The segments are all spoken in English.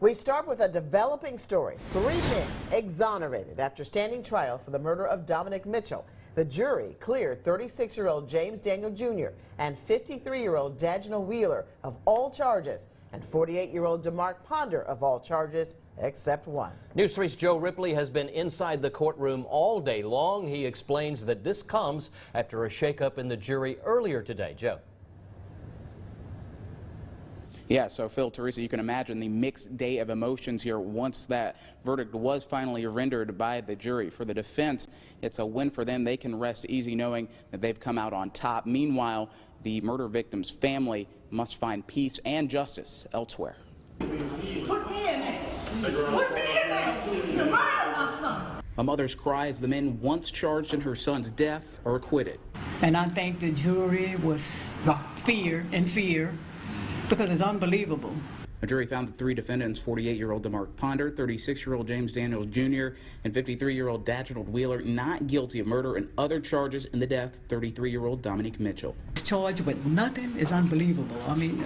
We start with a developing story. 3 men exonerated after standing trial for the murder of Dominic Mitchell. The jury cleared 36-year-old James Daniel Jr. and 53-year-old Dagnall Wheeler of all charges, and 48-year-old DeMark Ponder of all charges except one. News 3's Joe Ripley has been inside the courtroom all day long. He explains that this comes after a shakeup in the jury earlier today. Joe. Yeah, so Phil, Teresa, you can imagine the mixed day of emotions here once that verdict was finally rendered by the jury. For the defense, it's a win for them. They can rest easy knowing that they've come out on top. Meanwhile, the murder victim's family must find peace and justice elsewhere. Put me in there. Put me in there. You murdered my son. A mother's cry as the men once charged in her son's death are acquitted. And I think the jury was fear, because it's unbelievable. A jury found the 3 defendants, 48-year-old DeMark Ponder, 36-year-old James Daniels Jr., and 53-year-old Dagnall Wheeler, not guilty of murder and other charges in the death of 33-year-old Dominic Mitchell. Charged with nothing is unbelievable. I mean,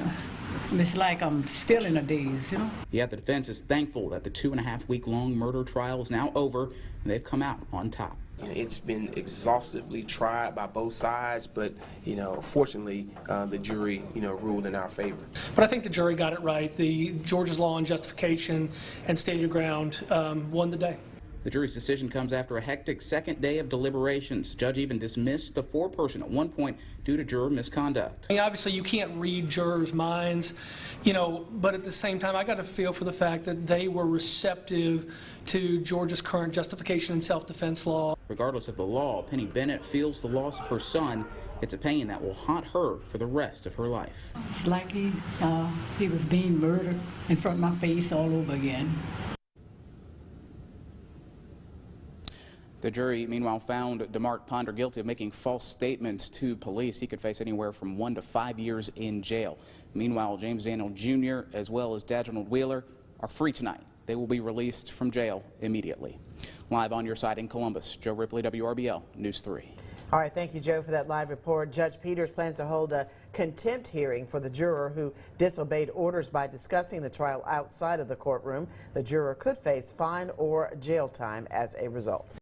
it's like I'm still in a daze, you know? Yet the defense is thankful that the 2.5-week-long murder trial is now over, and they've come out on top. It's been exhaustively tried by both sides, but fortunately, the jury ruled in our favor. But I think the jury got it right. The Georgia's law and justification and stand your ground won the day. The jury's decision comes after a hectic second day of deliberations. The judge even dismissed the foreperson at one point due to juror misconduct. I mean, obviously, you can't read jurors' minds, but at the same time, I got a feel for the fact that they were receptive to Georgia's current justification and self-defense law. Regardless of the law, Penny Bennett feels the loss of her son. It's a pain that will haunt her for the rest of her life. It's like he was being murdered in front of my face all over again. The jury, meanwhile, found DeMark Ponder guilty of making false statements to police. He could face anywhere from 1 to 5 years in jail. Meanwhile, James Daniel Jr. as well as Dagnall Wheeler are free tonight. They will be released from jail immediately. Live on your side in Columbus, Joe Ripley, WRBL News 3. All right, thank you, Joe, for that live report. Judge Peters plans to hold a contempt hearing for the juror who disobeyed orders by discussing the trial outside of the courtroom. The juror could face fine or jail time as a result.